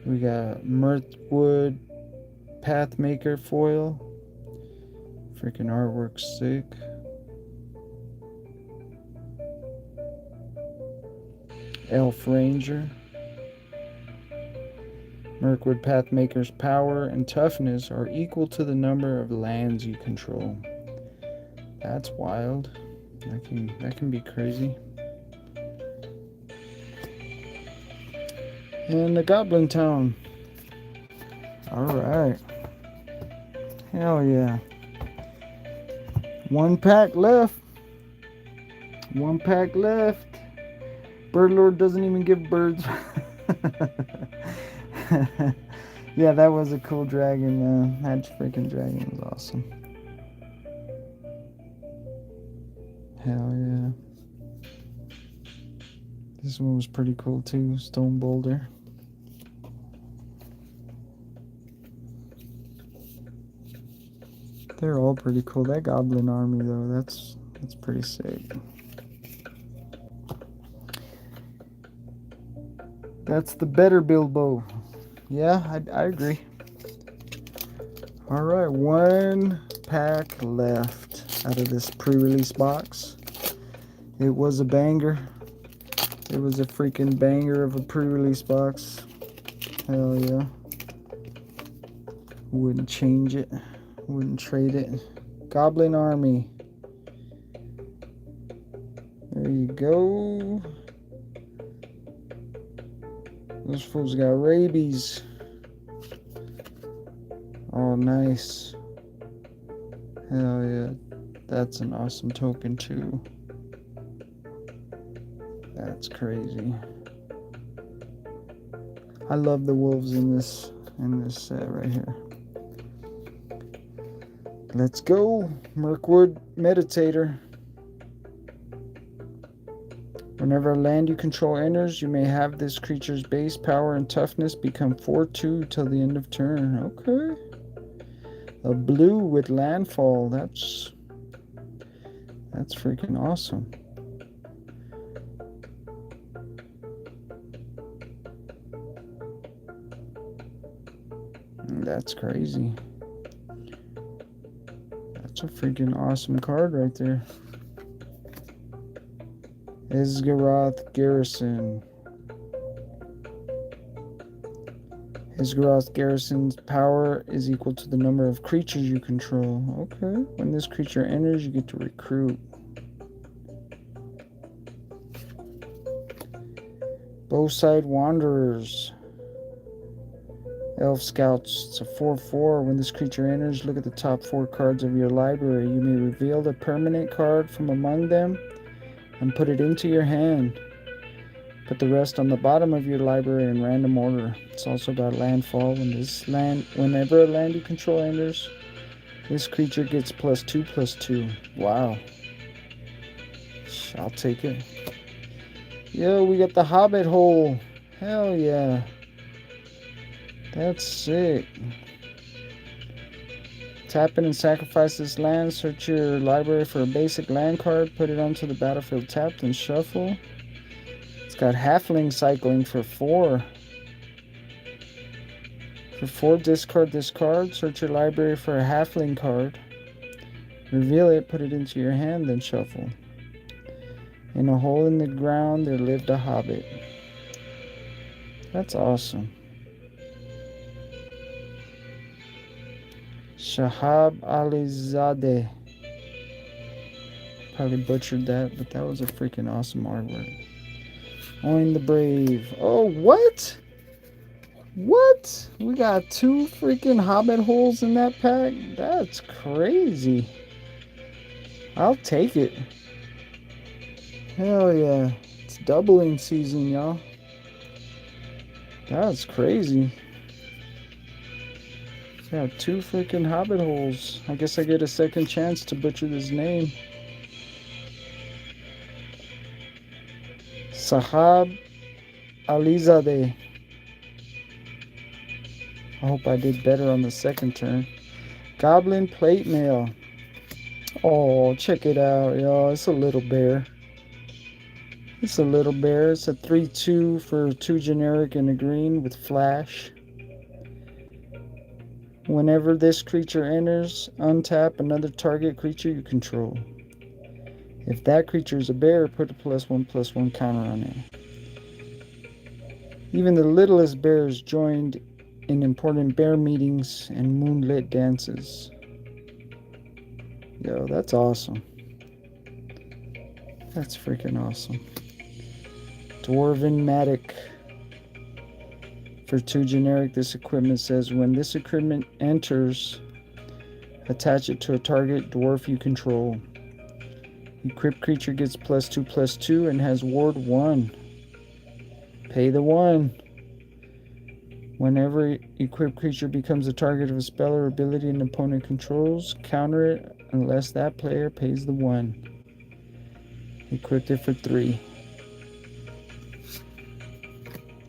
We got Mirthwood Pathmaker foil. Freaking artwork's sick. Elf Ranger. Mirkwood Pathmaker's power and toughness are equal to the number of lands you control. That's wild. That can be crazy. And the Goblin Town. Alright. Hell yeah. One pack left. One pack left. Birdlord doesn't even give birds. Yeah, that was a cool dragon. That freaking dragon was awesome. Hell yeah. This one was pretty cool too. Stone Boulder. They're all pretty cool. That Goblin Army though, that's pretty sick. That's the better Bilbo. Yeah, I agree. Alright, one pack left out of this pre-release box. It was a banger. It was a freaking banger of a pre-release box. Hell yeah. Wouldn't change it. Wouldn't trade it. Goblin Army. There you go. Those fools got rabies. Oh, nice. Hell yeah. That's an awesome token too. That's crazy. I love the wolves in this set right here. Let's go. Mirkwood Meditator. Whenever a land you control enters, you may have this creature's base power and toughness become 4/2 till the end of turn. Okay. A blue with landfall. That's freaking awesome. That's crazy. That's a freaking awesome card right there. Esgaroth Garrison. Esgaroth Garrison's power is equal to the number of creatures you control. Okay. When this creature enters, you get to recruit. Bowside Wanderers. Elf Scouts. It's a 4/4. When this creature enters, look at the top 4 cards of your library. You may reveal the permanent card from among them and put it into your hand. Put the rest on the bottom of your library in random order. It's also got landfall. Whenever a land you control enters, this creature gets +2/+2. Wow. I'll take it. Yo, we got the Hobbit hole. Hell yeah. That's sick. Tap in and sacrifice this land. Search your library for a basic land card. Put it onto the battlefield tapped and shuffle. It's got halfling cycling for 4. For 4, discard this card. Search your library for a halfling card. Reveal it, put it into your hand, then shuffle. In a hole in the ground, there lived a hobbit. That's awesome. Shahab Alizadeh. Probably butchered that, but that was a freaking awesome artwork. Oin the Brave. Oh, what? What? We got 2 freaking Hobbit holes in that pack? That's crazy. I'll take it. Hell yeah. It's doubling season, y'all. That's crazy. Yeah, 2 freaking Hobbit holes. I guess I get a second chance to butcher this name. Sahab Alizadeh. I hope I did better on the second turn. Goblin Plate Mail. Oh, check it out, y'all. It's a little bear. It's a little bear. It's a 3/2 for 2 generic and a green with flash. Whenever this creature enters, untap another target creature you control. If that creature is a bear, put a +1/+1 counter on it. Even the littlest bears joined in important bear meetings and moonlit dances. Yo, that's awesome. That's freaking awesome. Dwarven Matic. For 2 generic, this equipment says when this equipment enters, attach it to a target dwarf you control. Equipped creature gets +2/+2 and has ward 1. Pay the 1. Whenever equipped creature becomes a target of a spell or ability an opponent controls, counter it unless that player pays the 1. Equipped it for 3.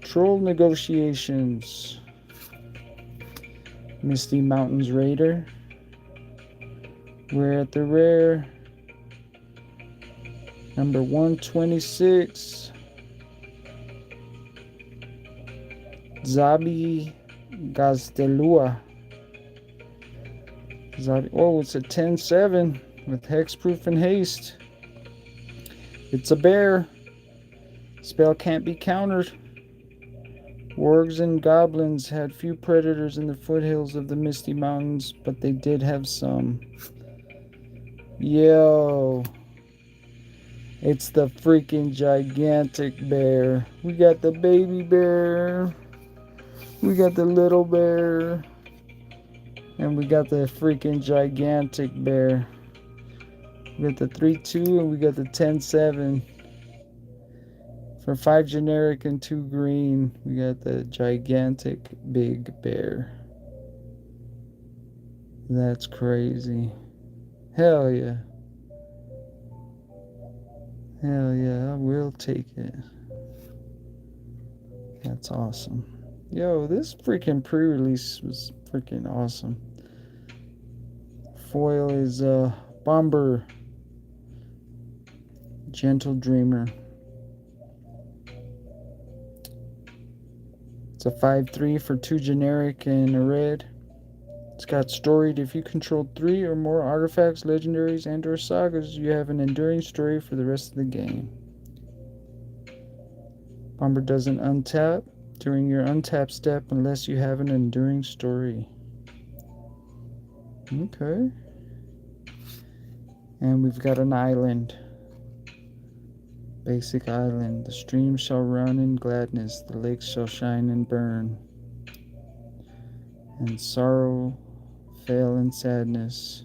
Troll Negotiations. Misty Mountains Raider. We're at the rare. Number 126. Zabi Gazdelua. Oh, it's a 10/7 with hexproof and haste. It's a bear. Spell can't be countered. Wargs and goblins had few predators in the foothills of the Misty Mountains, but they did have some. Yo. It's the freaking gigantic bear. We got the baby bear. We got the little bear. And we got the freaking gigantic bear. We got the 3/2 and we got the 10/7. For 5 generic and 2 green, we got the gigantic big bear. That's crazy. Hell yeah. Hell yeah, I will take it. That's awesome. Yo, this freaking pre-release was freaking awesome. Foil is Bomber. Gentle Dreamer. It's a 5/3 for 2 generic and a red. It's got storied. If you control 3 or more artifacts, legendaries, and or sagas, you have an enduring story for the rest of the game. Bomber doesn't untap during your untap step unless you have an enduring story. Okay. And we've got an island. Basic island. The streams shall run in gladness, the lakes shall shine and burn. And sorrow fail in sadness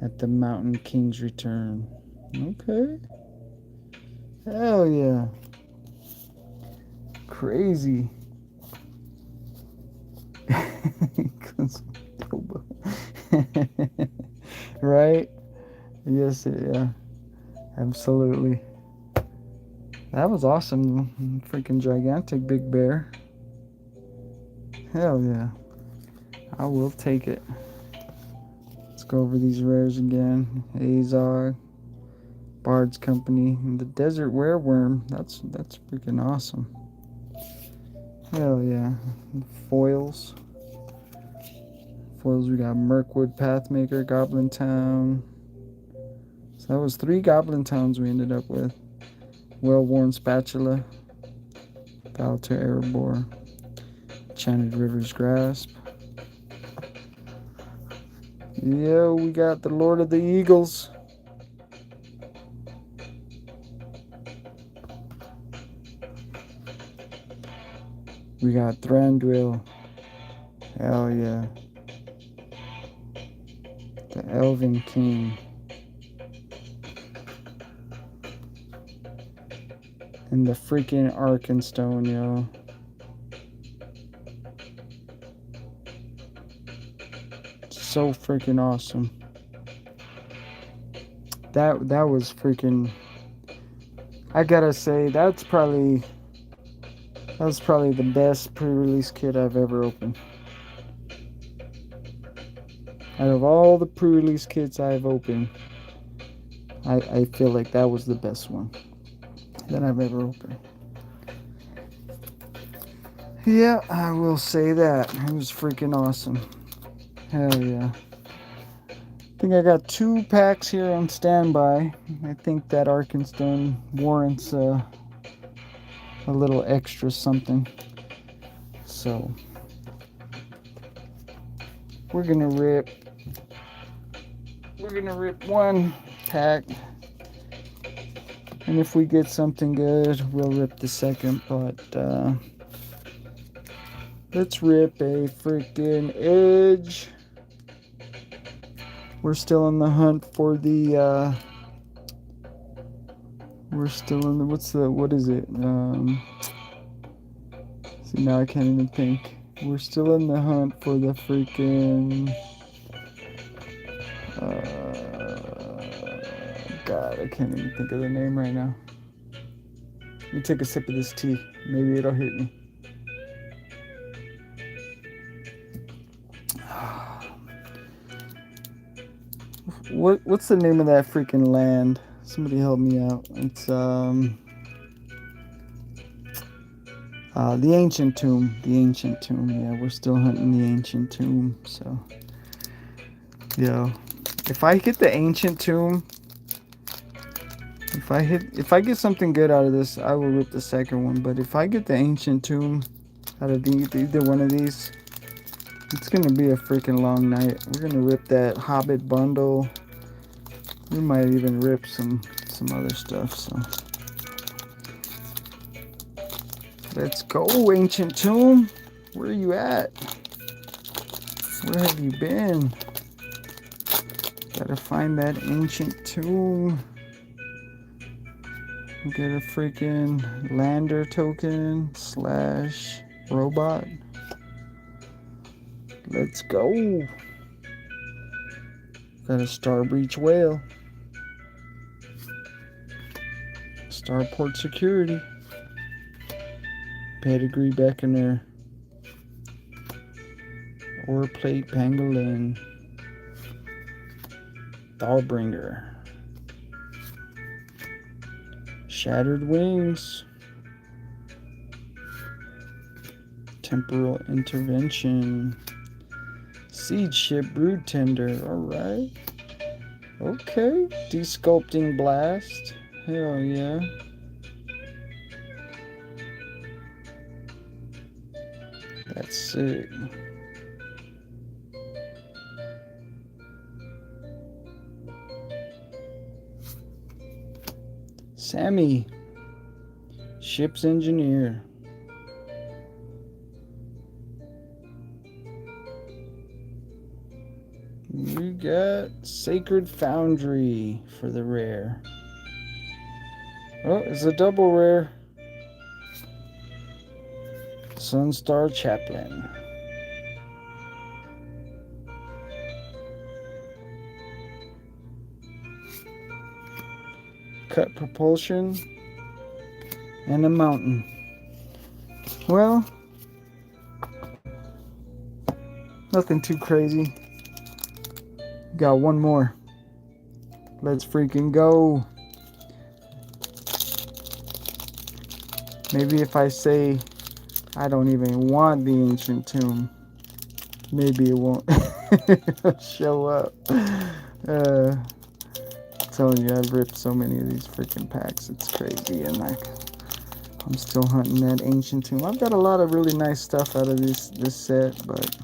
at the mountain king's return. Okay. Hell yeah. Crazy. Right? Yes, yeah. Absolutely. That was awesome. Freaking gigantic big bear. Hell yeah. I will take it. Let's go over these rares again. Azog, Bard's Company, and the Desert Wereworm. That's freaking awesome. Hell yeah. Foils. Foils, we got Mirkwood Pathmaker, Goblin Town. So that was 3 Goblin Towns we ended up with. Well-Worn Spatula, Baltor Erebor, Enchanted River's Grasp. Yeah, we got the Lord of the Eagles. We got Thranduil. Hell yeah. The Elven King. And the freaking Arkenstone, yo. So freaking awesome. That was freaking. I gotta say, that's probably the best pre-release kit I've ever opened. Out of all the pre-release kits I've opened, I feel like that was the best one that I've ever opened. Yeah, I will say that. It was freaking awesome. Hell yeah. I think I got 2 packs here on standby. I think that Arkenstone warrants a little extra something. So we're gonna rip 1 pack, and if we get something good, we'll rip the second. But let's rip a freaking Edge. We're still on the hunt for the we're still in the what is it? See, now I can't even think. We're still in the hunt for the freaking God, I can't even think of the name right now. Let me take a sip of this tea. Maybe it'll hit me. What's the name of that freaking land? Somebody help me out. It's the Ancient Tomb. The Ancient Tomb. Yeah, we're still hunting the Ancient Tomb. So, yeah, if I get the Ancient Tomb, if I get something good out of this, I will rip the second one. But if I get the Ancient Tomb out of either one of these, it's gonna be a freaking long night. We're gonna rip that Hobbit bundle. We might even rip some other stuff. So let's go, Ancient Tomb. Where are you at? Where have you been? Gotta find that Ancient Tomb. Get a freaking lander token / robot. Let's go. Got a Starbreach whale. Starport security. Pedigree beckoner. Ore plate pangolin. Thawbringer. Shattered wings. Temporal intervention. Siege ship brood tender. Alright. Okay. Desculpting blast. Hell yeah. That's sick. Sammy. Ship's engineer. We got Sacred Foundry for the rare. Oh, it's a double rare. Sunstar Chaplain. Cut propulsion. And a mountain. Well, nothing too crazy. Got one more. Let's freaking go. Maybe if I say I don't even want the Ancient Tomb, maybe it won't show up. I'm telling you, I've ripped so many of these freaking packs. It's crazy. And I'm still hunting that Ancient Tomb. I've got a lot of really nice stuff out of this set, but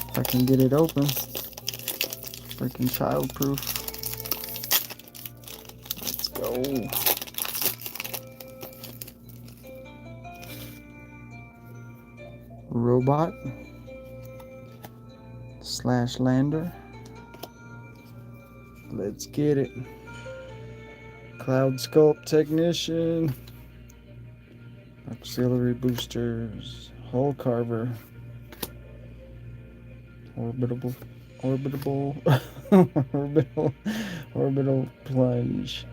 if I can get it open, freaking childproof. Let's go. Robot / lander. Let's get it. Cloud Sculpt Technician. Auxiliary boosters. Hull Carver. Orbital Plunge.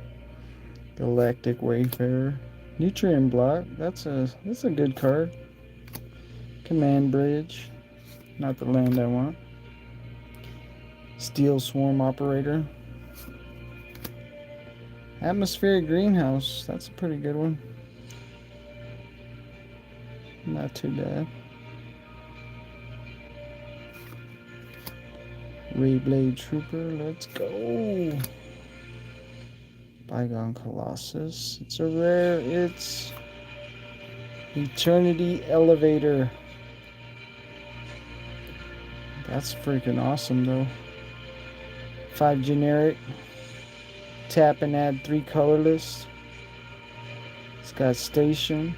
Galactic Wayfarer. Nutrient Block. That's a good card. Command Bridge. Not the land I want. Steel swarm operator. Atmospheric greenhouse. That's a pretty good one. Not too bad. Ray Blade Trooper. Let's go. Bygone Colossus. It's a rare. It's Eternity Elevator. That's freaking awesome though. 5 generic. Tap and add 3 colorless. It's got station.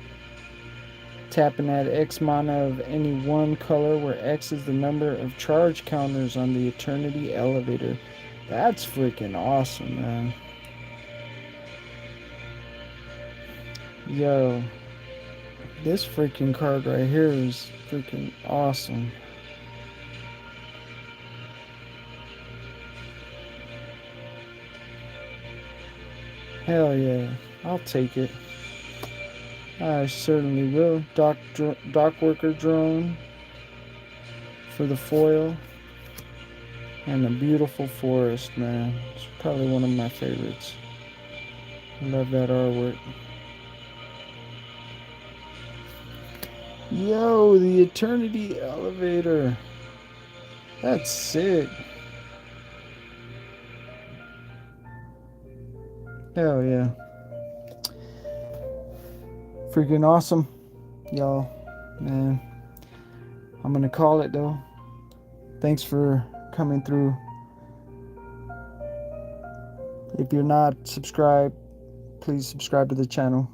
Tap and add X mana of any one color, where X is the number of charge counters on the Eternity Elevator. That's freaking awesome, man. Yo, this freaking card right here is freaking awesome. Hell yeah, I'll take it. I certainly will. Dock worker drone for the foil. And a beautiful forest, man. It's probably one of my favorites. I love that artwork. Yo, the Eternity Elevator. That's sick. Hell yeah. Freaking awesome. Y'all, man. I'm gonna call it though. Thanks for coming through. If you're not subscribed, please subscribe to the channel.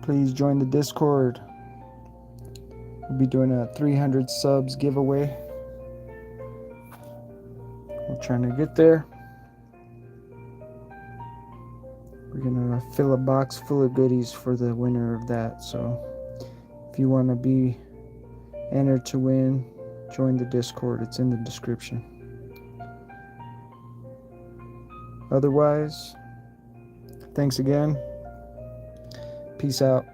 Please join the Discord. We'll be doing a 300 subs giveaway. We're trying to get there. We're gonna fill a box full of goodies for the winner of that. So if you want to be entered to win, join the Discord. It's in the description. Otherwise, thanks again. Peace out.